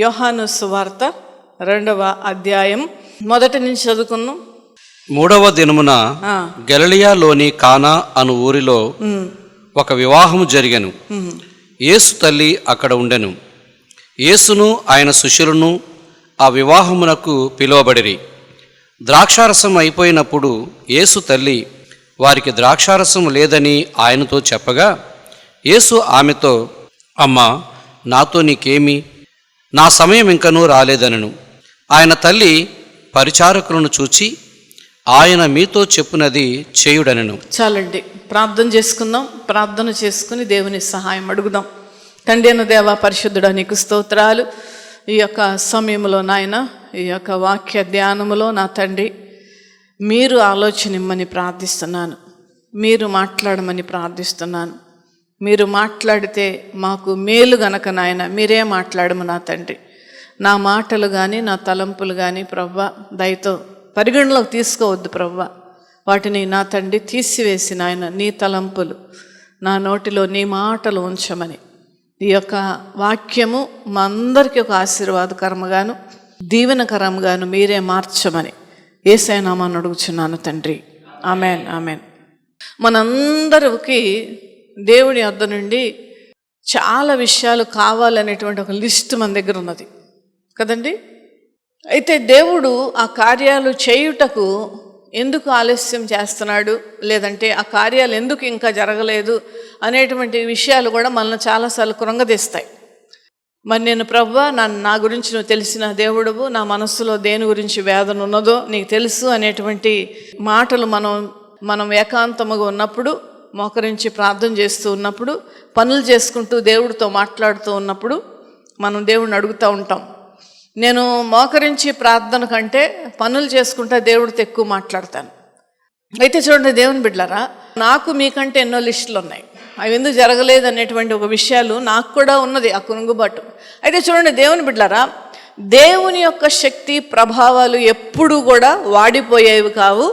యోహాను సువార్త 2వ అధ్యాయం మొదటి నుంచి చదువుకుందాం. 3వ దినమున గలిలయలోని కానా అను ఊరిలో ఒక వివాహము జరిగెను. యేసు తల్లి అక్కడ ఉండెను. యేసును ఆయన శిష్యులను ఆ వివాహమునకు పిలువబడిరి. ద్రాక్షారసం అయిపోయినప్పుడు యేసు తల్లి వారికి ద్రాక్షారసం లేదని ఆయనతో చెప్పగా, యేసు ఆమెతో, అమ్మా, నాతో నీకేమి? నా సమయం ఇంకనూ రాలేదనను. ఆయన తల్లి పరిచారకులను చూచి, ఆయన మీతో చెప్పునది చేయుడనెను. చాలండి, ప్రార్థన చేసుకుందాం. ప్రార్థన చేసుకుని దేవుని సహాయం అడుగుదాం. తండ్రి అయిన దేవా, పరిశుద్ధుడా, నీకు స్తోత్రాలు. ఈ యొక్క సమయంలో నాయన, ఈ యొక్క వాక్య ధ్యానములో నా తండ్రి మీరు ఆలోచన ఇమ్మని ప్రార్థిస్తున్నాను. మీరు మాట్లాడమని ప్రార్థిస్తున్నాను. మీరు మాట్లాడితే మాకు మేలు గనక నాయన మీరే మాట్లాడము నా తండ్రి. నా మాటలు కానీ నా తలంపులు కానీ ప్రవ్వా దయతో పరిగణలోకి తీసుకోవద్దు ప్రవ్వా. వాటిని నా తండ్రి తీసివేసి నాయన నీ తలంపులు నా నోటిలో నీ మాటలు ఉంచమని, ఈ యొక్క వాక్యము మా అందరికీ ఒక ఆశీర్వాదకరముగాను దీవెనకరంగాను మీరే మార్చమని యేసయ్య నామమున అడుగుచున్నాను తండ్రి. Amen, amen. మనందరికి దేవుని వద్ద నుండి చాలా విషయాలు కావాలనేటువంటి ఒక లిస్ట్ మన దగ్గర ఉన్నది కదండి. అయితే దేవుడు ఆ కార్యాలు చేయుటకు ఎందుకు ఆలస్యం చేస్తున్నాడు, లేదంటే ఆ కార్యాలు ఎందుకు ఇంకా జరగలేదు అనేటువంటి విషయాలు కూడా మనల్ని చాలాసార్లు కృంగదీస్తాయి. మరి నేను ప్రభువా, నా గురించి నువ్వు తెలిసిన దేవుడువు, నా మనస్సులో దేని గురించి వేదన ఉన్నదో నీకు తెలుసు అనేటువంటి మాటలు మనం ఏకాంతముగా ఉన్నప్పుడు, మోకరించి ప్రార్థన చేస్తూ ఉన్నప్పుడు, పనులు చేసుకుంటూ దేవుడితో మాట్లాడుతూ ఉన్నప్పుడు మనం దేవుడిని అడుగుతూ ఉంటాం. నేను మోకరించి ప్రార్థన కంటే పనులు చేసుకుంటా దేవుడితో ఎక్కువ మాట్లాడతాను. అయితే చూడండి దేవుని బిడ్డలారా, నాకు మీకంటే ఎన్నో లిస్టులు ఉన్నాయి. అవి ఎందుకు జరగలేదు అనేటువంటి ఒక విషయాలు నాకు కూడా ఉన్నది, ఆ కునుగుబాటు. అయితే చూడండి దేవుని బిడ్డలారా, దేవుని యొక్క శక్తి ప్రభావాలు ఎప్పుడూ కూడా వాడిపోయేవి కావు,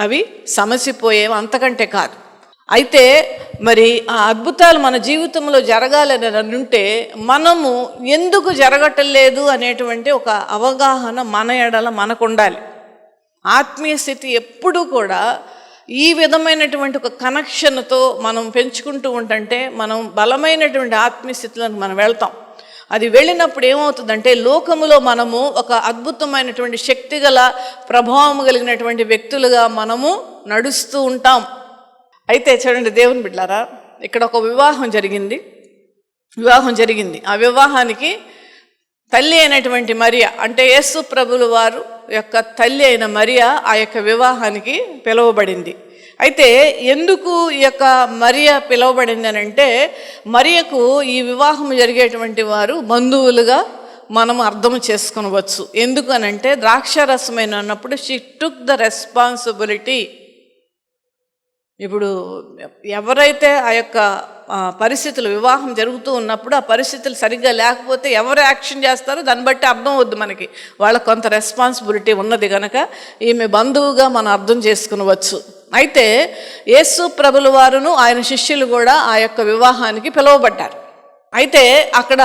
అవి సమసిపోయేవి, అంతకంటే కాదు. అయితే మరి ఆ అద్భుతాలు మన జీవితంలో జరగాలని అనుంటే మనము ఎందుకు జరగటలేదు అనేటువంటి ఒక అవగాహన మన ఎడల మనకు ఉండాలి. ఆత్మీయ స్థితి ఎప్పుడూ కూడా ఈ విధమైనటువంటి ఒక కనెక్షన్తో మనం పెంచుకుంటూ ఉంటుంటే మనం బలమైనటువంటి ఆత్మీయ స్థితిలోకి మనం వెళ్తాం. అది వెళ్ళినప్పుడు ఏమవుతుందంటే లోకములో మనము ఒక అద్భుతమైనటువంటి శక్తి గల ప్రభావం కలిగినటువంటి వ్యక్తులుగా మనము నడుస్తూ ఉంటాం. అయితే చూడండి దేవుని బిడ్డలారా, ఇక్కడ ఒక వివాహం జరిగింది. ఆ వివాహానికి తల్లి అయినటువంటి మరియా, అంటే యేసు ప్రభుల వారు యొక్క తల్లి అయిన మరియా ఆ యొక్క వివాహానికి పిలువబడింది. అయితే ఎందుకు ఈ యొక్క మరియా పిలువబడింది అని అంటే, మరియకు ఈ వివాహం జరిగేటువంటి వారు బంధువులుగా మనం అర్థం చేసుకొనవచ్చు. ఎందుకు అనంటే ద్రాక్షారసమైన అన్నప్పుడు షీ టుక్ ద రెస్పాన్సిబిలిటీ. ఇప్పుడు ఎవరైతే ఆ యొక్క పరిస్థితులు వివాహం జరుగుతూ ఉన్నప్పుడు ఆ పరిస్థితులు సరిగ్గా లేకపోతే ఎవరు యాక్షన్ చేస్తారో దాన్ని బట్టి అర్థం అవుద్ది మనకి, వాళ్ళకు కొంత రెస్పాన్సిబిలిటీ ఉన్నది కనుక ఈమె బంధువుగా మనం అర్థం చేసుకునవచ్చు. అయితే యేసు ప్రభుల వారును ఆయన శిష్యులు కూడా ఆ యొక్క వివాహానికి పిలువబడ్డారు. అయితే అక్కడ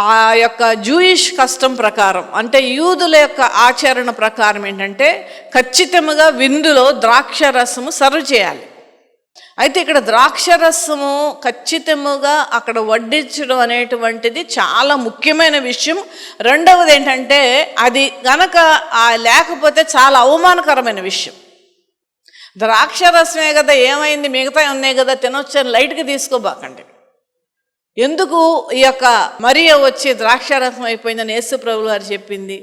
ఆ యొక్క జూయిష్ కస్టమ్ ప్రకారం, అంటే యూదుల యొక్క ఆచరణ ప్రకారం ఏంటంటే ఖచ్చితంగా విందులో ద్రాక్షరసము సర్వ్ చేయాలి. అయితే ఇక్కడ ద్రాక్షరసము ఖచ్చితంగా అక్కడ వడ్డించడం అనేటువంటిది చాలా ముఖ్యమైన విషయం. రెండవది ఏంటంటే అది గనక లేకపోతే చాలా అవమానకరమైన విషయం. ద్రాక్షరసమే కదా, ఏమైంది, మిగతా ఉన్నాయి కదా, తినొచ్చని లైట్గా తీసుకోబాకండి. ఎందుకు ఈ యొక్క మరియా వచ్చి ద్రాక్షారసం అయిపోయిందని యేసు ప్రభువు వారు చెప్పింది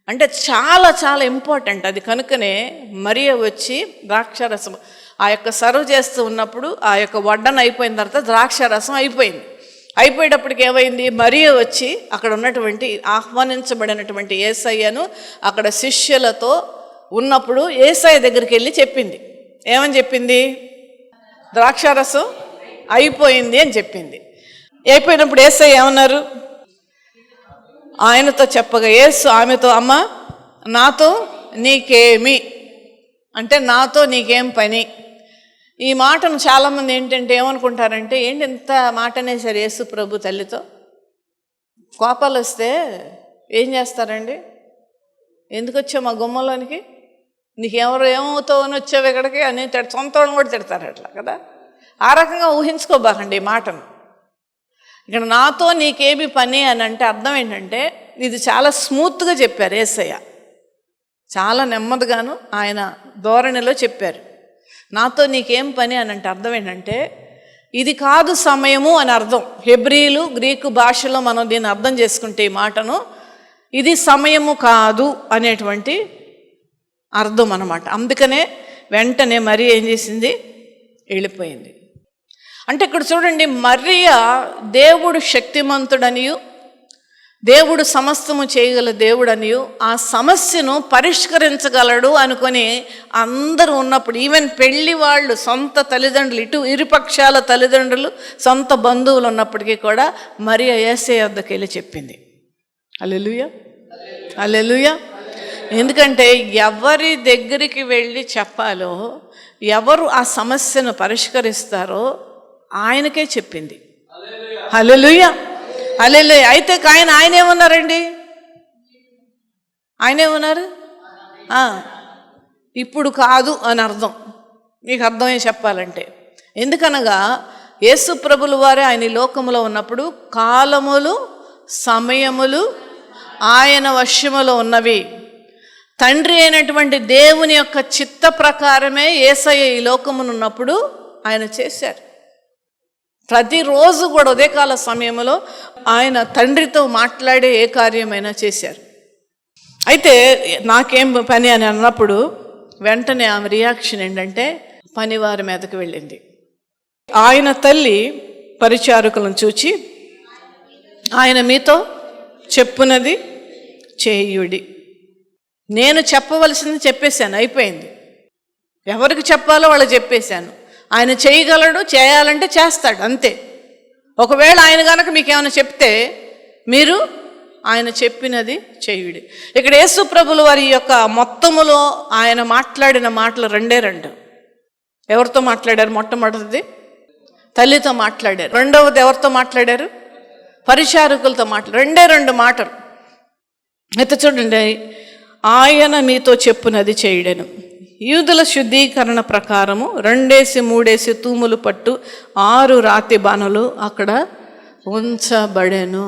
అంటే చాలా చాలా ఇంపార్టెంట్ అది. కనుకనే మరియా వచ్చి ద్రాక్షారసం ఆ యొక్క సర్వ్ చేస్తూ ఉన్నప్పుడు ఆ యొక్క వడ్డన అయిపోయిన తర్వాత ద్రాక్షారసం అయిపోయేటప్పటికి ఏమైంది, మరియా వచ్చి అక్కడ ఉన్నటువంటి ఆహ్వానించబడినటువంటి యేసయ్యను అక్కడ శిష్యులతో ఉన్నప్పుడు యేసయ్య దగ్గరికి వెళ్ళి చెప్పింది. ఏమని చెప్పింది? ద్రాక్షారసం అయిపోయింది అని చెప్పింది. అయిపోయినప్పుడు యేసయ్య ఏమన్నారు? ఆయనతో చెప్పగా యేసు ఆమెతో, అమ్మ, నాతో నీకేమి అంటే నాతో నీకేం పని. ఈ మాటను చాలామంది ఏమనుకుంటారంటే, ఏంటి ఇంత మాట అనేసారు యేసు ప్రభు తల్లితో, కోపాలు వస్తే ఏం చేస్తారండి? ఎందుకు వచ్చావు మా గుమ్మంలోనికి, నీకెవరు ఏమవుతావు అని వచ్చావు ఇక్కడికి అని సొంత వాళ్ళని కూడా తిడతారు అట్లా కదా. ఆ రకంగా ఊహించుకోబాకండి ఈ మాటను. ఇక్కడ నాతో నీకేమి పని అని అంటే అర్థం ఏంటంటే, ఇది చాలా స్మూత్గా చెప్పారు యేసయ్య, చాలా నెమ్మదిగాను ఆయన ధోరణిలో చెప్పారు. నాతో నీకేం పని అని అంటే అర్థం ఏంటంటే, ఇది కాదు సమయము అని అర్థం. హెబ్రీలు గ్రీకు భాషలో మనం దీన్ని అర్థం చేసుకుంటే ఈ మాటను, ఇది సమయము కాదు అనేటువంటి అర్థం అన్నమాట. అందుకనే వెంటనే మరి ఏం చేసింది, వెళ్ళిపోయింది. అంటే ఇక్కడ చూడండి, మరియ దేవుడు శక్తిమంతుడనియు దేవుడు సమస్తము చేయగల దేవుడనియు ఆ సమస్యను పరిష్కరించగలడు అనుకొని అందరూ ఉన్నప్పుడు, ఈవెన్ పెళ్లి వాళ్ళు సొంత తల్లిదండ్రులు, ఇరుపక్షాల తల్లిదండ్రులు సొంత బంధువులు ఉన్నప్పటికీ కూడా మరియ యేసయ్య వద్దకు వెళ్ళి చెప్పింది. హల్లెలూయా, హల్లెలూయా. ఎందుకంటే ఎవరి దగ్గరికి వెళ్ళి చెప్పాలో, ఎవరు ఆ సమస్యను పరిష్కరిస్తారో ఆయనకే చెప్పింది. హల్లెలూయా, హల్లెలూయా. అయితే ఆయన ఏమన్నారండి? ఆయనేమన్నారు? ఇప్పుడు కాదు అని అర్థం. మీకు అర్థమే చెప్పాలంటే, ఎందుకనగా యేసు ప్రభుల వారే ఆయన లోకములో ఉన్నప్పుడు కాలములు సమయములు ఆయన వశములో ఉన్నవి. తండ్రి అయినటువంటి దేవుని యొక్క చిత్త ప్రకారమే యేసయ్య ఈ లోకమును ఉన్నప్పుడు ఆయన చేశారు. ప్రతిరోజు కూడా ఉదయకాల సమయంలో ఆయన తండ్రితో మాట్లాడే ఏ కార్యమైనా చేశారు. అయితే నాకేం పని అని అన్నప్పుడు వెంటనే ఆమె రియాక్షన్ ఏంటంటే, పనివారి మీదకి వెళ్ళింది. ఆయన తల్లి పరిచారకులను చూచి, ఆయన మీతో చెప్పునది చేయుడి. నేను చెప్పవలసింది చెప్పేశాను, అయిపోయింది. ఎవరికి చెప్పాలో వాళ్ళు చెప్పేశాను. ఆయన చేయగలడు, చేయాలంటే చేస్తాడు, అంతే. ఒకవేళ ఆయన కనుక మీకేమైనా చెప్తే మీరు ఆయన చెప్పినది చేయుడి. ఇక్కడ యేసు ప్రభుల వారి యొక్క మొత్తములో ఆయన మాట్లాడిన మాటలు రెండే రెండు. ఎవరితో మాట్లాడారు? మొట్టమొదటిది తల్లితో మాట్లాడారు. రెండవది ఎవరితో మాట్లాడారు? పరిచారకులతో మాట్లాడారు. రెండే రెండు మాటలు. అయితే చూడండి, ఆయన మీతో చెప్పునది చేయుడెను. యూదుల శుద్ధీకరణ ప్రకారము 2-3 తూములు పట్టు 6 రాతి బాణలు అక్కడ ఉంచబడెను.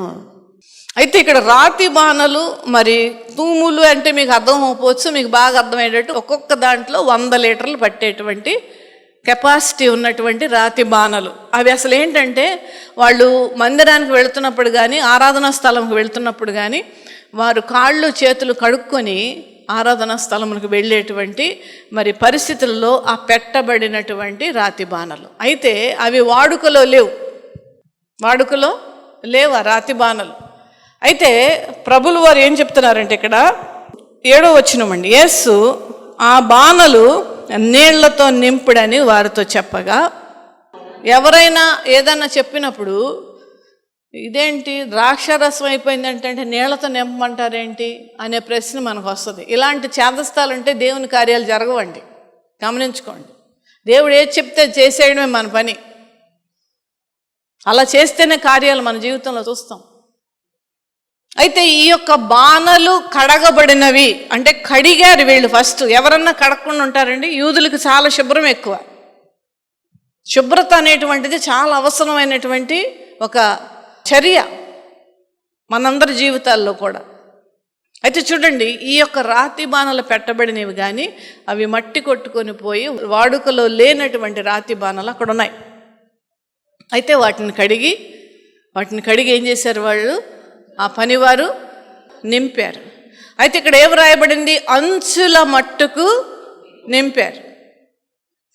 అయితే ఇక్కడ రాతి బాణలు మరి తూములు అంటే మీకు అర్థం అవ్వవచ్చు, మీకు బాగా అర్థమయ్యేటట్టు ఒక్కొక్క దాంట్లో 100 లీటర్లు పట్టేటువంటి కెపాసిటీ ఉన్నటువంటి రాతి బాణలు. అవి అసలు ఏంటంటే, వాళ్ళు మందిరానికి వెళుతున్నప్పుడు కానీ ఆరాధనా స్థలంకి వెళుతున్నప్పుడు కానీ వారు కాళ్ళు చేతులు కడుక్కొని ఆరాధనా స్థలములకు వెళ్ళేటువంటి మరి పరిస్థితుల్లో ఆ పెట్టబడినటువంటి రాతి బాణలు. అయితే అవి వాడుకలో లేవు ఆ రాతి బాణలు. అయితే ప్రభులు వారు ఏం చెప్తున్నారంటే, ఇక్కడ 7వ వచనం, యేసు ఆ బాణలు నీళ్లతో నింపుడని వారితో చెప్పగా, ఎవరైనా ఏదన్నా చెప్పినప్పుడు ఇదేంటి ద్రాక్షారసం అయిపోయిందంటే నీళ్లతో నింపమంటారేంటి అనే ప్రశ్న మనకు వస్తుంది. ఇలాంటి చేదస్తాలుంటే దేవుని కార్యాలు జరగవండి, గమనించుకోండి. దేవుడు ఏది చెప్తే చేసేయడమే మన పని. అలా చేస్తేనే కార్యాలు మన జీవితంలో చూస్తాం. అయితే ఈ యొక్క బాణలు కడగబడినవి అంటే కడిగారు వీళ్ళు. ఫస్ట్ ఎవరన్నా కడగకుండా ఉంటారండి? యూదులకు చాలా శుభ్రం ఎక్కువ. శుభ్రత అనేటువంటిది చాలా అవసరమైనటువంటి ఒక చర్య మనందరి జీవితాల్లో కూడా. అయితే చూడండి, ఈ యొక్క రాతి బాణలు పెట్టబడినవి కానీ అవి మట్టి కొట్టుకొని పోయి వాడుకలో లేనటువంటి రాతి బాణలు అక్కడ ఉన్నాయి. అయితే వాటిని కడిగి ఏం చేశారు వాళ్ళు? ఆ పనివారు నింపారు. అయితే ఇక్కడ ఏం రాయబడింది? అంచుల మట్టుకు నింపారు.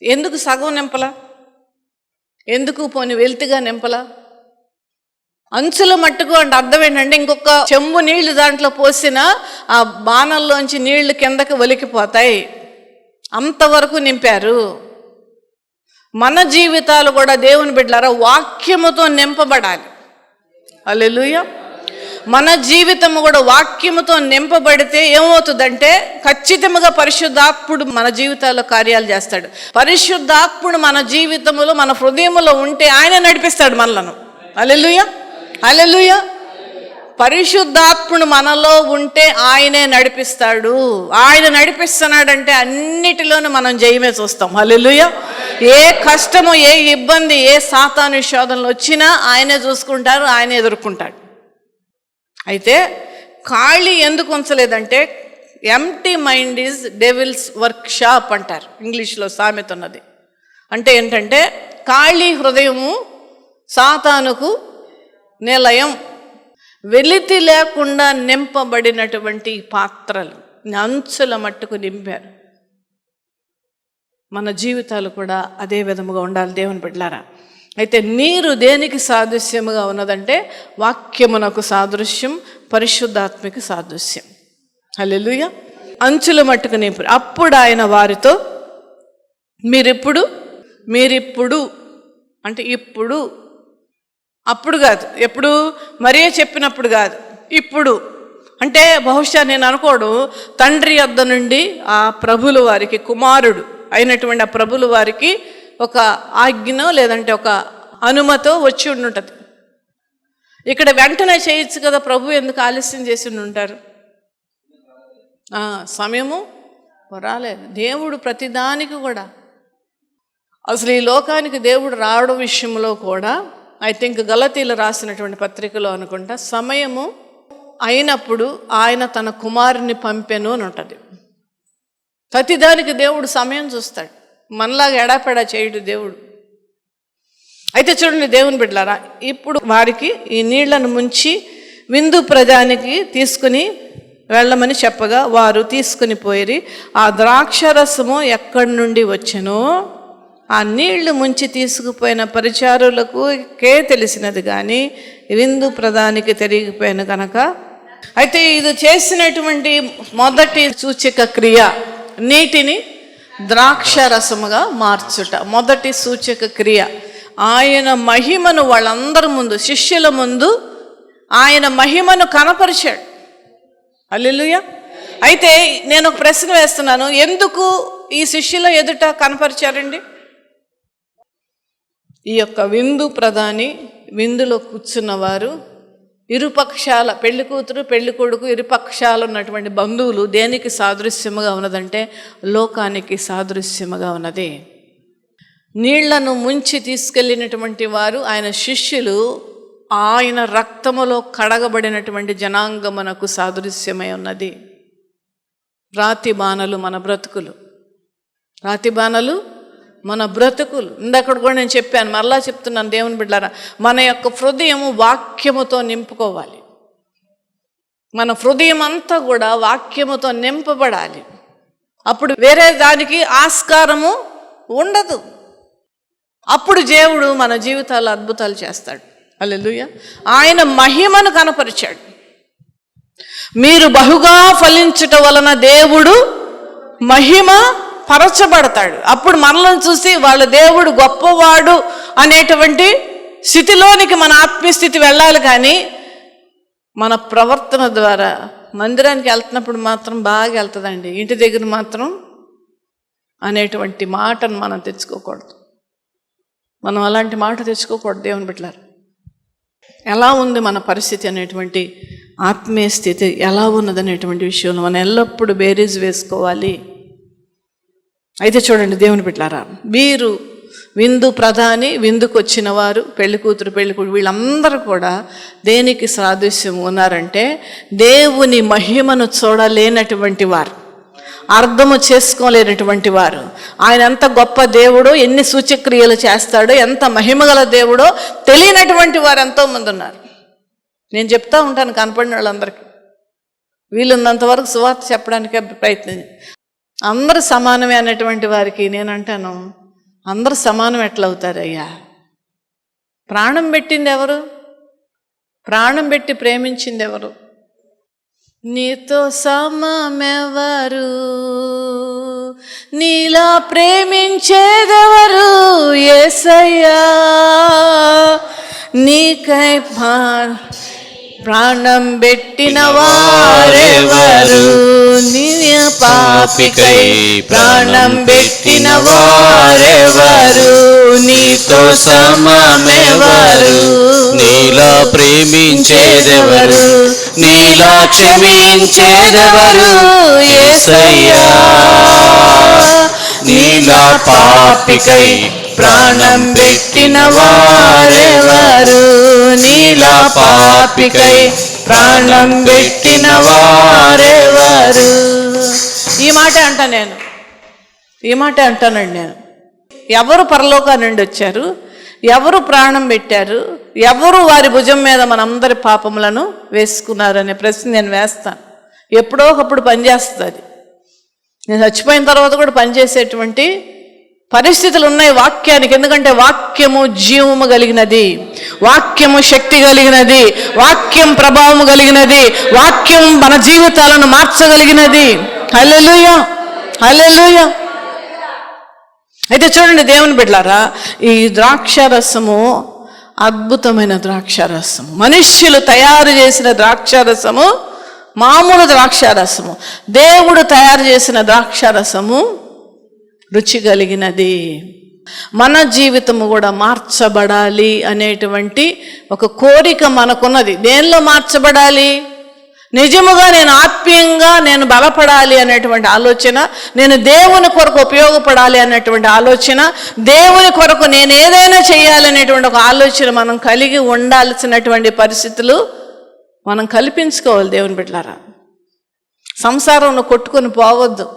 ఎందుకు సగం నింపలా? ఎందుకు పోని వెల్తిగా నింపలా? అంచుల మట్టుకు అంటే అర్థం ఏంటంటే, ఇంకొక చెంబు నీళ్లు దాంట్లో పోసిన ఆ బాణంలోంచి నీళ్లు కిందకి ఒలికిపోతాయి, అంతవరకు నింపారు. మన జీవితాలు కూడా దేవుని బిడ్డలారా వాక్యముతో నింపబడాలి. హల్లెలూయా. మన జీవితము కూడా వాక్యముతో నింపబడితే ఏమవుతుందంటే, ఖచ్చితంగా పరిశుద్ధాత్ముడు మన జీవితాల్లో కార్యాలు చేస్తాడు. పరిశుద్ధాత్ముడు మన జీవితంలో మన హృదయంలో ఉంటే ఆయన నడిపిస్తాడు మనలను. హల్లెలూయా, హల్లెలూయా. పరిశుద్ధాత్ముడు మనలో ఉంటే ఆయనే నడిపిస్తాడు. ఆయన నడిపిస్తున్నాడంటే అన్నిటిలోనూ మనం జయమే చూస్తాం. హల్లెలూయా. ఏ కష్టము, ఏ ఇబ్బంది, ఏ సాతాను శోధనలు వచ్చినా ఆయనే చూసుకుంటారు, ఆయనే ఎదుర్కొంటాడు. అయితే ఖాళీ ఎందుకు ఉంచలేదంటే empty mind is devil's workshop అంటారు, ఇంగ్లీష్లో సామెత ఉన్నది. అంటే ఏంటంటే ఖాళీ హృదయము సాతానుకు నిలయం. వెలితి లేకుండా నింపబడినటువంటి పాత్రలు అంచుల మట్టుకు నింపారు. మన జీవితాలు కూడా అదే విధముగా ఉండాలి దేవుని బిడ్డలారా. అయితే నీరు దేనికి సాదృశ్యముగా ఉన్నదంటే వాక్యమునకు సాదృశ్యం, పరిశుద్ధాత్మకి సాదృశ్యం. హల్లెలూయా. అంచుల మట్టుకు నింపారు. అప్పుడు ఆయన వారితో మీరిప్పుడు అంటే ఇప్పుడు, అప్పుడు కాదు, ఎప్పుడు మరియే చెప్పినప్పుడు కాదు, ఇప్పుడు అంటే బహుశా నేను అనుకోడు తండ్రి యొద్ద నుండి ఆ ప్రభుల వారికి, కుమారుడు అయినటువంటి ఆ ప్రభుల వారికి ఒక ఆజ్ఞనో లేదంటే ఒక అనుమతో వచ్చి ఉండుంటుంది. ఇక్కడ వెంటనే చేయొచ్చు కదా, ప్రభు ఎందుకు ఆలస్యం చేసి ఉంటారు? సమయము రాలేదు. దేవుడు ప్రతిదానికి కూడా, అసలు ఈ లోకానికి దేవుడు రావడం విషయంలో కూడా ఐ థింక్ గలతీలు రాసినటువంటి పత్రికలో అనుకుంటా, సమయము అయినప్పుడు ఆయన తన కుమారుని పంపెను అని ఉంటుంది. ప్రతిదానికి దేవుడు సమయం చూస్తాడు, మనలాగా ఎడాపెడా చేయడు దేవుడు. అయితే చూడండి దేవుని బిడ్డలారా, ఇప్పుడు వారికి ఈ నీళ్లను ముంచి విందు ప్రజానికి తీసుకుని వెళ్ళమని చెప్పగా వారు తీసుకుని పోయి ఆ ద్రాక్షరసము ఎక్కడి నుండి వచ్చెనో ఆ నీళ్లు ముంచి తీసుకుపోయిన పరిచారులకు తెలిసినది కానీ విందు ప్రధానికి తెలియకపోయిన కనుక. అయితే ఇది చేసినటువంటి మొదటి సూచక క్రియ నీటిని ద్రాక్షరసముగా మార్చుట. మొదటి సూచక క్రియ ఆయన మహిమను వాళ్ళందరి ముందు, శిష్యుల ముందు ఆయన మహిమను కనపరిచాడు. హల్లెలూయా. అయితే నేను ఒక ప్రశ్న వేస్తున్నాను, ఎందుకు ఈ శిష్యుల ఎదుట కనపరిచారండి? ఈ యొక్క విందు ప్రధాని, విందులో కూర్చున్నవారు, ఇరుపక్షాల పెళ్లి కూతురు పెళ్లి కొడుకు ఇరుపక్షాలు ఉన్నటువంటి బంధువులు దేనికి సాదృశ్యముగా ఉన్నదంటే లోకానికి సాదృశ్యముగా ఉన్నది. నీళ్లను ముంచి తీసుకెళ్ళినటువంటి వారు ఆయన శిష్యులు, ఆయన రక్తములో కడగబడినటువంటి జనాంగమునకు సాదృశ్యమై ఉన్నది. రాతి బాణలు మన బ్రతుకులు, రాతి బాణలు మన బ్రతుకులు. ఇందక్కడ కూడా నేను చెప్పాను, మరలా చెప్తున్నాను దేవుని బిడ్డలారా, మన యొక్క హృదయము వాక్యముతో నింపుకోవాలి. మన హృదయం అంతా కూడా వాక్యముతో నింపబడాలి. అప్పుడు వేరే దానికి ఆస్కారము ఉండదు. అప్పుడు దేవుడు మన జీవితాల్లో అద్భుతాలు చేస్తాడు. హల్లెలూయా. ఆయన మహిమను కనపరిచాడు. మీరు బహుగా ఫలించుట వలన దేవుడు మహిమ పరచబడతాడు. అప్పుడు మనల్ని చూసి వాళ్ళ దేవుడు గొప్పవాడు అనేటువంటి స్థితిలోనికి మన ఆత్మీయస్థితి వెళ్ళాలి. కానీ మన ప్రవర్తన ద్వారా మందిరానికి వెళ్తున్నప్పుడు మాత్రం బాగా వెళ్తుందండి, ఇంటి దగ్గర మాత్రం అనేటువంటి మాటను మనం తెచ్చుకోకూడదు. మనం అలాంటి మాట తెచ్చుకోకూడదు దేవుని బిడ్డలారా. ఎలా ఉంది మన పరిస్థితి అనేటువంటి ఆత్మీయ స్థితి ఎలా ఉన్నదనేటువంటి విషయంలో మనం ఎల్లప్పుడూ బేరీజ్ వేసుకోవాలి. అయితే చూడండి దేవుని బిడ్డలారా, వీరు విందు ప్రధాని, విందుకు వచ్చిన వారు, పెళ్లి కూతురు పెళ్లి కొడుకు, వీళ్ళందరూ కూడా దేనికి సాదృశ్యం ఉన్నారంటే దేవుని మహిమను చూడలేనటువంటి వారు, అర్థము చేసుకోలేనటువంటి వారు. ఆయన ఎంత గొప్ప దేవుడో, ఎన్ని సూచక్రియలు చేస్తాడో, ఎంత మహిమగల దేవుడో తెలియనటువంటి వారు ఎంతోమంది ఉన్నారు. నేను చెప్తా ఉంటాను కనపడిన వాళ్ళందరికీ, వీళ్ళున్నంత వరకు సువార్త చెప్పడానికే ప్రయత్నం. అందరూ సమానమే అన్నటువంటి వారికి నేను అంటాను, అందరూ సమానం ఎట్లా అవుతారయ్యా? ప్రాణం పెట్టింది ఎవరు? ప్రాణం పెట్టి ప్రేమించింది ఎవరు? నీతో సమమెవరు? నీలా ప్రేమించేదెవరు? యేసయ్యా, నీకై ప్రాణం పెట్టిన వారెవరు? నీ పాపికై ప్రాణం పెట్టిన వారెవరు, నీతో సమమెవరు, నీలా ప్రేమించేదెవరు, నీలా క్షమించేదెవరు యేసయ్యా. నీలా పాపికై ప్రాణం పెట్టిన వారెవరు, నీలా పాపికై ప్రాణం పెట్టిన వారెవరు. ఈ మాట అంటానండి నేను. ఎవరు పరలోకా నుండి వచ్చారు, ఎవరు ప్రాణం పెట్టారు, ఎవరు వారి భుజం మీద మనందరి పాపములను వేసుకున్నారు అనే ప్రశ్న నేను వేస్తాను. ఎప్పుడో ఒకప్పుడు పనిచేస్తుంది. నేను చచ్చిపోయిన తర్వాత కూడా పనిచేసేటువంటి పరిస్థితులు ఉన్నాయి వాక్యానికి. ఎందుకంటే వాక్యము జీవము కలిగినది, వాక్యము శక్తి కలిగినది, వాక్యం ప్రభావము కలిగినది, వాక్యం మన జీవితాలను మార్చగలిగినది. హల్లెలూయా, హల్లెలూయా. అయితే చూడండి దేవుని బిడ్డలారా, ఈ ద్రాక్షారసము అద్భుతమైన ద్రాక్షారసము, మనుష్యులు తయారు చేసిన ద్రాక్షారసము మామూలు ద్రాక్షారసము. దేవుడు తయారు చేసిన ద్రాక్షారసము రుచి కలిగినది. మన జీవితము కూడా మార్చబడాలి అనేటువంటి ఒక కోరిక మనకున్నది. దేనిలో మార్చబడాలి? నిజముగా నేను ఆత్మీయంగా నేను బలపడాలి అనేటువంటి ఆలోచన, నేను దేవుని కొరకు ఉపయోగపడాలి అనేటువంటి ఆలోచన, దేవుని కొరకు నేను ఏదైనా చేయాలనేటువంటి ఒక ఆలోచన మనం కలిగి ఉండాల్సినటువంటి పరిస్థితులు మనం కల్పించుకోవాలి దేవుని బిడ్డలారా. సంసారంలో కొట్టుకొని పోవద్దు.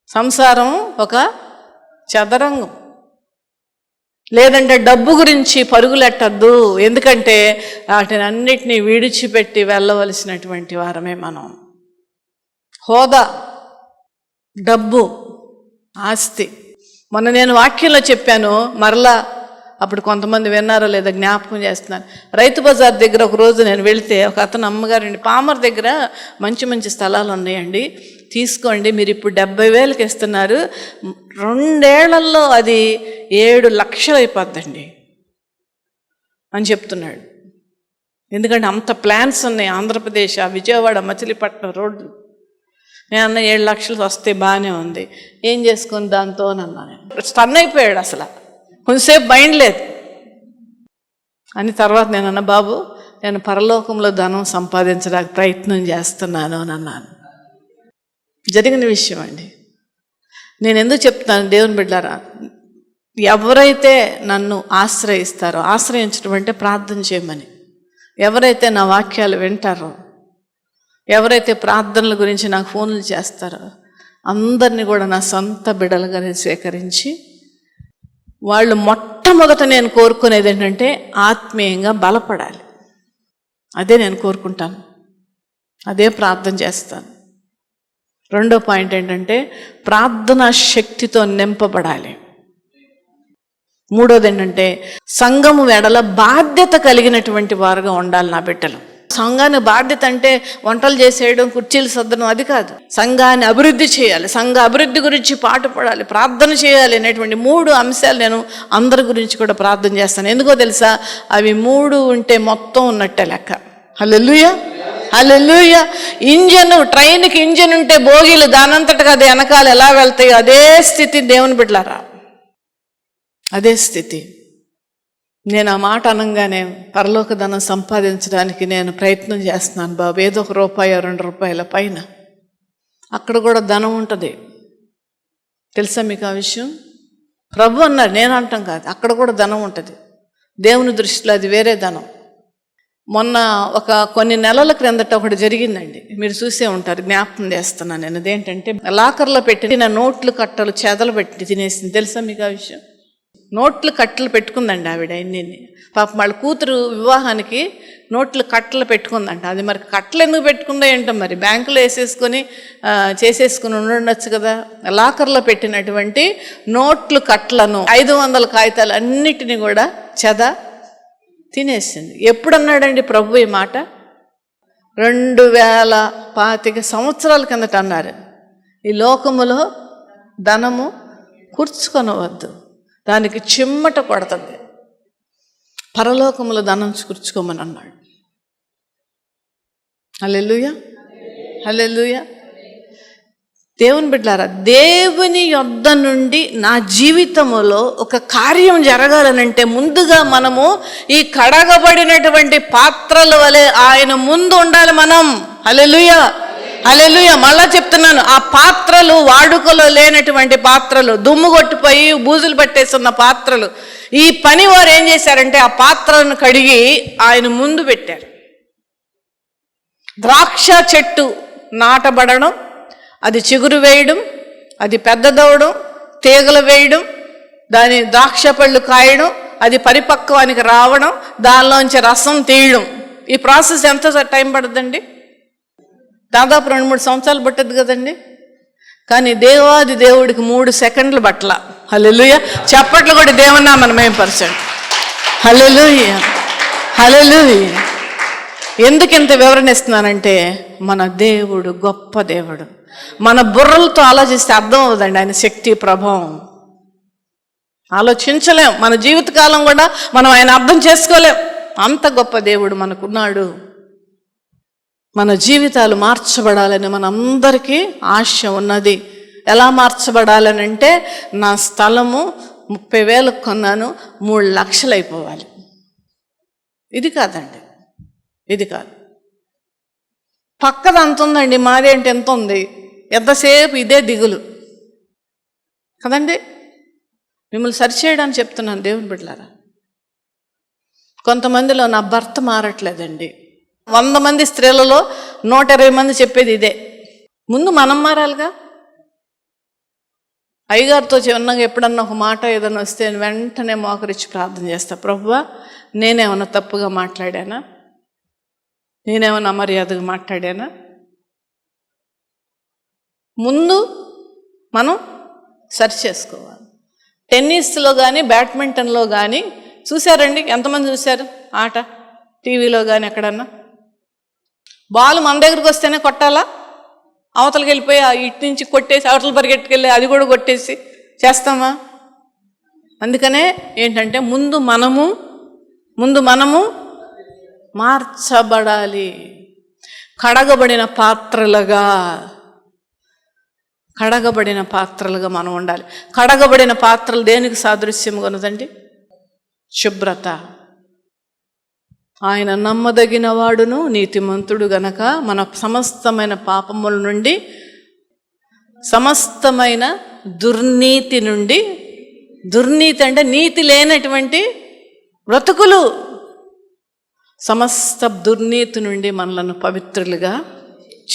సంసారం ఒక చదరంగం. లేదంటే డబ్బు గురించి పరుగులెట్టద్దు. ఎందుకంటే వాటిని అన్నిటినీ విడిచిపెట్టి వెళ్ళవలసినటువంటి వారమే మనం. హోదా, డబ్బు, ఆస్తి. మొన్న నేను వాక్యంలో చెప్పాను, మరలా అప్పుడు కొంతమంది విన్నారో లేదా జ్ఞాపకం చేస్తున్నాను. రైతు బజార్ దగ్గర ఒక రోజు నేను వెళితే ఒక అతను అమ్మగారండి, పామర్ దగ్గర మంచి మంచి స్థలాలు ఉన్నాయండి, తీసుకోండి, మీరు ఇప్పుడు 70,000కి ఇస్తున్నారు, 2 ఏళ్లలో అది 7 లక్షలు అయిపోద్దండి అని చెప్తున్నాడు. ఎందుకంటే అంత ప్లాన్స్ ఉన్నాయి ఆంధ్రప్రదేశ్, విజయవాడ, మచిలీపట్నం రోడ్లు. నేను అన్న 7 లక్షలు వస్తే బాగానే ఉంది, ఏం చేసుకొని దాంతో అన్నాను. స్టన్ అయిపోయాడు అసలు, కొంచెంసేపు మైండ్ లేదు అని. తర్వాత నేను అన్న, బాబు నేను పరలోకంలో ధనం సంపాదించడానికి ప్రయత్నం చేస్తున్నాను అని అన్నాను. జరిగిన విషయం అండి. నేను ఎందుకు చెప్తాను దేవుని బిడ్డలారా, ఎవరైతే నన్ను ఆశ్రయిస్తారో, ఆశ్రయించడం అంటే ప్రార్థన చేయమని, ఎవరైతే నా వాక్యాలు వింటారో, ఎవరైతే ప్రార్థనల గురించి నాకు ఫోన్లు చేస్తారో, అందరినీ కూడా నా సొంత బిడ్డలుగా నేను స్వీకరించి, వాళ్ళు మొట్టమొదట నేను కోరుకునేది ఏంటంటే ఆత్మీయంగా బలపడాలి. అదే నేను కోరుకుంటాను, అదే ప్రార్థన చేస్తాను. రెండో పాయింట్ ఏంటంటే ప్రార్థనా శక్తితో నింపబడాలి. మూడోది ఏంటంటే సంఘము వెడల బాధ్యత కలిగినటువంటి వారుగా ఉండాలి నా బిడ్డలు. సంఘాన్ని బాధ్యత అంటే వంటలు చేసేయడం, కుర్చీలు సర్దడం, అది కాదు. సంఘాన్ని అభివృద్ధి చేయాలి, సంఘ అభివృద్ధి గురించి పాటుపడాలి, ప్రార్థన చేయాలి అనేటువంటి 3 అంశాలు నేను అందరి గురించి కూడా ప్రార్థన చేస్తాను. ఎందుకో తెలుసా? అవి 3 ఉంటే మొత్తం ఉన్నట్టే లెక్క. హల్లెలూయా, హల్లెలూయా. ట్రైన్కి ఇంజన్ ఉంటే బోగీలు దానంతటగా అది వెనకాల ఎలా వెళ్తాయో అదే స్థితి దేవుని బిడ్డలారా, అదే స్థితి. నేను ఆ మాట అనగానే పరలోక ధనం సంపాదించడానికి నేను ప్రయత్నం చేస్తున్నాను బాబు. ఏదో ₹1, ₹2 పైన అక్కడ కూడా ధనం ఉంటుంది. తెలుసా మీకు ఆ విషయం? ప్రభు అన్నారు, నేను అంటాం కాదు, అక్కడ కూడా ధనం ఉంటుంది. దేవుని దృష్టిలో అది వేరే ధనం. మొన్న కొన్ని నెలల క్రిందట ఒకటి జరిగిందండి, మీరు చూసే ఉంటారు, జ్ఞాపకం చేస్తున్నాను నేను. అదేంటంటే లాకర్లో పెట్టిన నోట్లు కట్టలు చెదలు పెట్టి తినేసింది. తెలుసా మీకు ఆ విషయం? నోట్లు కట్టలు పెట్టుకుందండి ఆవిడ. ఇన్ని పాపం వాళ్ళ కూతురు వివాహానికి నోట్లు కట్టలు పెట్టుకుందంట. అది మరి కట్టలు ఎందుకు పెట్టుకుందో ఏంటో, మరి బ్యాంకులో వేసేసుకొని చేసేసుకుని ఉండొచ్చు కదా. లాకర్లో పెట్టినటువంటి నోట్లు కట్టలను 500 కాగితాలు అన్నిటినీ కూడా తినేసింది. ఎప్పుడన్నాడండి ప్రభు ఈ మాట? 2025 సంవత్సరాల కిందట అన్నారు, ఈ లోకములో ధనము కూర్చుకొనవద్దు, దానికి చిమ్మట కొడుతుంది, పరలోకములో ధనం కూర్చుకోమని అన్నాడు. హల్లెలూయా, హల్లెలూయా. దేవుని బిడ్డలారా, దేవుని యొద్ద నుండి నా జీవితంలో ఒక కార్యం జరగాలనంటే ముందుగా మనము ఈ కడగబడినటువంటి పాత్రల వలె ఆయన ముందు ఉండాలి మనం. హల్లెలూయా, హల్లెలూయా. మళ్ళా చెప్తున్నాను, ఆ పాత్రలు వాడుకలో లేనటువంటి పాత్రలు, దుమ్ము కొట్టిపోయి బూజులు పట్టేస్తున్న పాత్రలు, ఈ పని వారు ఏం చేశారంటే ఆ పాత్రలను కడిగి ఆయన ముందు పెట్టారు. ద్రాక్ష చెట్టు నాటబడడం, అది చిగురు వేయడం, అది పెద్దదవడం, తీగలు వేయడం, దాని ద్రాక్ష పళ్ళు కాయడం, అది పరిపక్వానికి రావడం, దానిలోంచి రసం తీయడం, ఈ ప్రాసెస్ ఎంత టైం పడుతుందండి? దాదాపు 2-3 సంవత్సరాలు పట్టదు కదండి. కానీ దేవాది దేవుడికి 3 సెకండ్లు పట్ల. హల్లెలూయా. చప్పట్లు కూడా దేవున్నా మనం మేంపరచండి. హల్లెలూయా, హల్లెలూయా. ఎందుకు ఇంత వివరణ ఇస్తున్నానంటే మన దేవుడు గొప్ప దేవుడు. మన బుర్రలతో ఆలోచిస్తే అర్థం అవ్వదండి ఆయన శక్తి ప్రభావం. ఆలోచించలేం, మన జీవితకాలం కూడా మనం ఆయన అర్థం చేసుకోలేం. అంత గొప్ప దేవుడు మనకున్నాడు. మన జీవితాలు మార్చబడాలని మనందరికీ ఆశ ఉన్నది. ఎలా మార్చబడాలని అంటే, నా స్థలము 30,000 కొన్నాను, 3 లక్షలు అయిపోవాలి. ఇది కాదండి, ఇది కాదు. పక్కది అంత ఉందండి, మాది అంటే ఎంత ఉంది, ఎంతసేపు ఇదే దిగులు కదండి. మిమ్మల్ని సరిచేయడానికి చెప్తున్నాను దేవుని బిడ్డలారా. కొంతమందిలో నా భర్త మారట్లేదండి. 100 మంది స్త్రీలలో 120 మంది చెప్పేది ఇదే. ముందు మనం మారాలిగా. అయ్యగారితో చిన్నగా ఎప్పుడన్నా ఒక మాట ఏదైనా వస్తే వెంటనే మోకరించి ప్రార్థన చేస్తా, ప్రభువా నేనేమన్నా తప్పుగా మాట్లాడానా, నేనేమన్నా అమర్యాదగా మాట్లాడానా? ముందు మనం సరి చేసుకోవాలి. టెన్నిస్లో కానీ బ్యాడ్మింటన్లో కానీ చూశారండి, ఎంతమంది చూశారు ఆట టీవీలో కానీ ఎక్కడన్నా? బాల్ మన దగ్గరికి వస్తేనే కొట్టాలా, అవతలకి వెళ్ళిపోయి ఇటు నుంచి కొట్టేసి అవతల పరిగెట్టుకెళ్ళి అది కూడా కొట్టేసి చేస్తామా? అందుకనే ఏంటంటే ముందు మనము మార్చబడాలి. కడగబడిన పాత్రలుగా మనం ఉండాలి. కడగబడిన పాత్రలు దేనికి సాదృశ్యంగా ఉన్నదండి? శుభ్రత. ఆయన నమ్మదగిన వాడును నీతిమంతుడు గనక మన సమస్తమైన పాపముల నుండి, సమస్తమైన దుర్నీతి నుండి, దుర్నీతి అంటే నీతి లేనటువంటి బ్రతుకులు, సమస్త దుర్నీతి నుండి మనలను పవిత్రులుగా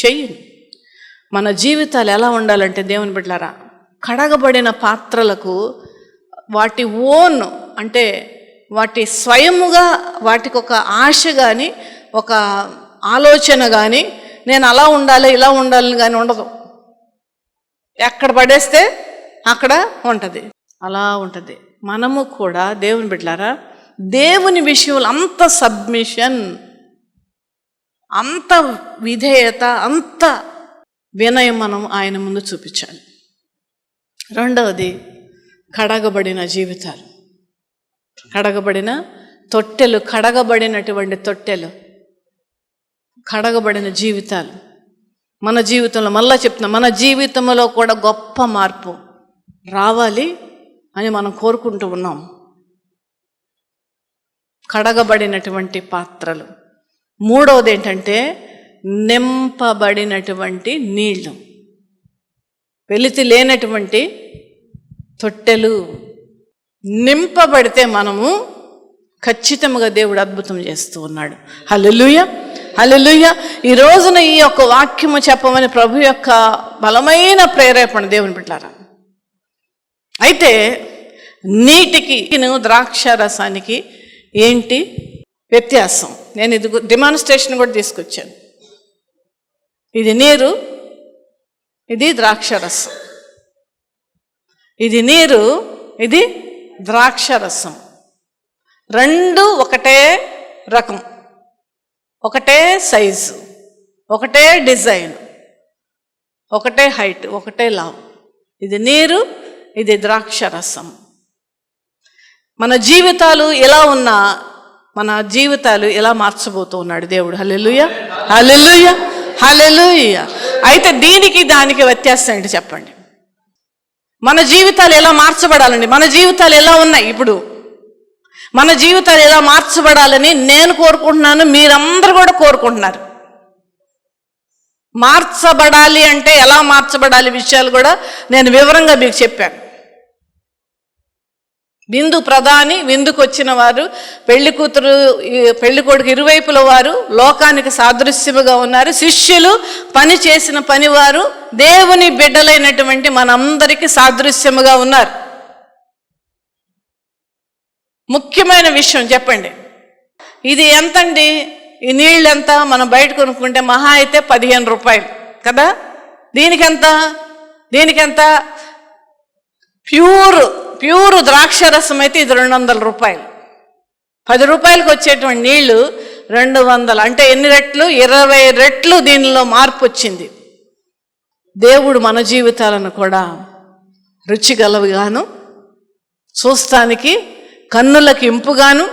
చెయ్యి. మన జీవితాలు ఎలా ఉండాలంటే దేవుని బిడ్డలారా, కడగబడిన పాత్రలకు వాటి ఓన్ అంటే వాటి స్వయముగా వాటికి ఒక ఆశ కానీ ఒక ఆలోచన కానీ నేను అలా ఉండాలి ఇలా ఉండాలని కానీ ఉండదు. ఎక్కడ పడేస్తే అక్కడ ఉంటుంది, అలా ఉంటుంది. మనము కూడా దేవుని బిడ్డలారా దేవుని విషయంలో అంత సబ్మిషన్, అంత విధేయత, అంత వినయం మనం ఆయన ముందు చూపించాలి. రెండవది కడగబడిన జీవితాలు, కడగబడిన తొట్టెలు, కడగబడినటువంటి తొట్టెలు, కడగబడిన జీవితాలు. మన జీవితంలో మళ్ళా చెప్తున్నా, మన జీవితంలో కూడా గొప్ప మార్పు రావాలి అని మనం కోరుకుంటూ ఉన్నాం. కడగబడినటువంటి పాత్రలు. మూడవది ఏంటంటే నింపబడినటువంటి నీళ్లు, వెలితి లేనటువంటి తొట్టెలు. నింపబడితే మనము ఖచ్చితంగా దేవుడు అద్భుతం చేస్తూ ఉన్నాడు. హల్లెలూయా, హల్లెలూయా. ఈ రోజున ఈ యొక్క వాక్యము చెప్పమని ప్రభు యొక్క బలమైన ప్రేరేపణ దేవుని బిడ్డలారా. అయితే నీటికి ద్రాక్ష రసానికి ఏంటి వ్యత్యాసం? నేను ఇది డెమాన్స్ట్రేషన్ కూడా తీసుకొచ్చాను. ఇది నీరు, ఇది ద్రాక్షరసం. ఇది నీరు, ఇది ద్రాక్షరసం. రెండు ఒకటే రకం, ఒకటే సైజు, ఒకటే డిజైన్, ఒకటే హైట్, ఒకటే లావు. ఇది నీరు, ఇది ద్రాక్షరసం. మన జీవితాలు ఎలా ఉన్నా మన జీవితాలు ఎలా మార్చబోతూ ఉన్నాడు దేవుడు. హల్లెలూయా, హల్లెలూయా, హల్లెలూయా. అయితే దీనికి దానికి వ్యత్యాసం ఏంటి చెప్పండి? మన జీవితాలు ఎలా మార్చబడాలండి? మన జీవితాలు ఎలా ఉన్నాయి ఇప్పుడు? మన జీవితాలు ఎలా మార్చబడాలని నేను కోరుకుంటున్నాను, మీరందరూ కూడా కోరుకుంటున్నారు. మార్చబడాలి అంటే ఎలా మార్చబడాలి విషయాలు కూడా నేను వివరంగా మీకు చెప్పాను. విందు ప్రధాని, విందుకు వచ్చిన వారు, పెళ్లి కూతురు పెళ్లి కొడుకు ఇరువైపుల వారు లోకానికి సాదృశ్యముగా ఉన్నారు. శిష్యులు పని చేసిన పనివారు దేవుని బిడ్డలైనటువంటి మనందరికీ సాదృశ్యముగా ఉన్నారు. ముఖ్యమైన విషయం చెప్పండి, ఇది ఎంతండి? ఈ నీళ్ళు ఎంత? మనం బయట కొనుక్కుంటే మహా అయితే 15 రూపాయలు కదా. దీనికెంత? ప్యూర్ ద్రాక్షరసం అయితే ఇది 200 రూపాయలు. 10 రూపాయలకు వచ్చేటువంటి నీళ్లు 200, అంటే ఎన్ని రెట్లు? 20 రెట్లు దీనిలో మార్పు వచ్చింది. దేవుడు మన జీవితాలను కూడా రుచిగలవిగాను, చూస్తానికి కన్నులకి ఇంపుగాను,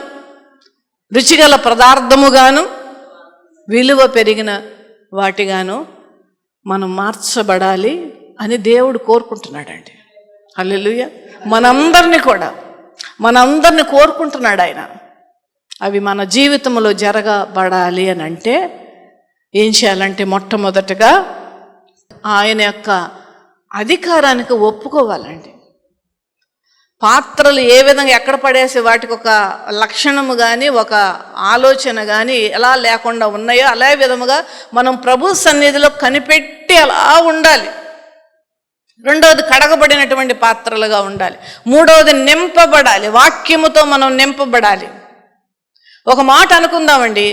రుచిగల పదార్థముగాను, విలువ పెరిగిన వాటిగాను మనం మార్చబడాలి అని దేవుడు కోరుకుంటున్నాడండి. హల్లెలూయా. మనందరినీ కోరుకుంటున్నాడు ఆయన. అవి మన జీవితంలో జరగబడాలి అని అంటే ఏం చేయాలంటే, మొట్టమొదటగా ఆయన యొక్క అధికారానికి ఒప్పుకోవాలండి. పాత్రలు ఏ విధంగా ఎక్కడ పడేసి వాటికి ఒక లక్షణము కానీ ఒక ఆలోచన కానీ ఎలా లేకుండా ఉన్నాయో అలా విధముగా మనం ప్రభు సన్నిధిలో కనిపెట్టి అలా ఉండాలి. రెండవది, కడగబడినటువంటి పాత్రలుగా ఉండాలి. మూడవది, నింపబడాలి. వాక్యముతో మనం నింపబడాలి. ఒక మాట అనుకుందామండి,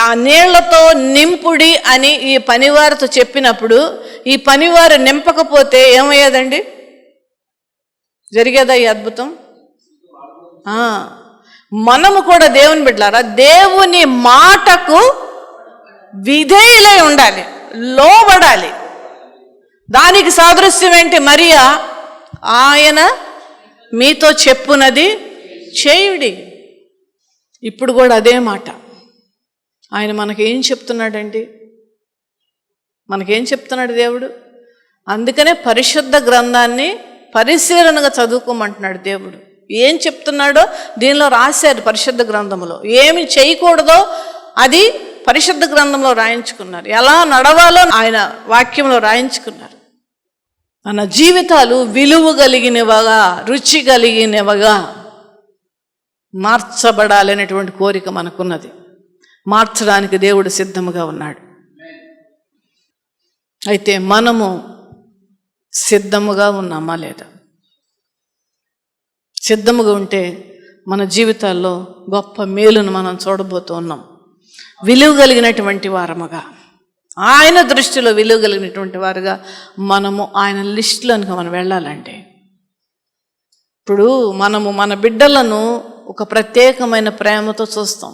ఆ నీళ్లతో నింపుడి అని ఈ పనివారితో చెప్పినప్పుడు ఈ పనివారు నింపకపోతే ఏమయ్యేదండి? జరిగేదా ఈ అద్భుతం? మనము కూడా దేవుని బిడ్డలారా, దేవుని మాటకు విధేయులై ఉండాలి, లోబడాలి. దానికి సాదృశ్యం ఏంటి? మరియా, ఆయన మీతో చెప్పునది చేయుడి. ఇప్పుడు కూడా అదే మాట. ఆయన మనకేం చెప్తున్నాడండి? మనకేం చెప్తున్నాడు దేవుడు? అందుకనే పరిశుద్ధ గ్రంథాన్ని పరిశీలనగా చదువుకోమంటున్నాడు దేవుడు. ఏం చెప్తున్నాడో దీనిలో రాశారు పరిశుద్ధ గ్రంథంలో. ఏమి చేయకూడదో అది పరిశుద్ధ గ్రంథంలో రాయించుకున్నారు. ఎలా నడవాలో ఆయన వాక్యంలో రాయించుకున్నారు. మన జీవితాలు విలువ కలిగినవగా, రుచి కలిగినవగా మార్చబడాలనేటువంటి కోరిక మనకున్నది. మార్చడానికి దేవుడు సిద్ధముగా ఉన్నాడు. అయితే మనము సిద్ధముగా ఉన్నామా లేదా? సిద్ధముగా ఉంటే మన జీవితాల్లో గొప్ప మేలును మనం చూడబోతూ ఉన్నాం. విలువ కలిగినటువంటి వారముగా, ఆయన దృష్టిలో విలువ కలిగినటువంటి వారుగా మనము ఆయన లిస్టులోనికి మనం వెళ్ళాలంటే, ఇప్పుడు మనము మన బిడ్డలను ఒక ప్రత్యేకమైన ప్రేమతో చూస్తాం.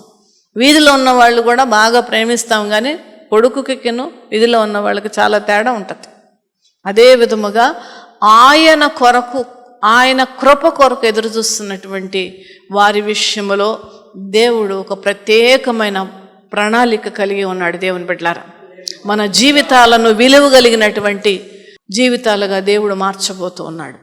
వీధిలో ఉన్న వాళ్ళు కూడా బాగా ప్రేమిస్తాం, కానీ కొడుకుకిను వీధిలో ఉన్న వాళ్ళకి చాలా తేడా ఉంటుంది. అదే విధముగా ఆయన కొరకు, ఆయన కృప కొరకు ఎదురు చూస్తున్నటువంటి వారి విషయంలో దేవుడు ఒక ప్రత్యేకమైన ప్రణాళిక కలిగి ఉన్నాడు. దేవుని బిడ్డలారా, మన జీవితాలను విలువ కలిగినటువంటి జీవితాలుగా దేవుడు మార్చబోతూ ఉన్నాడు.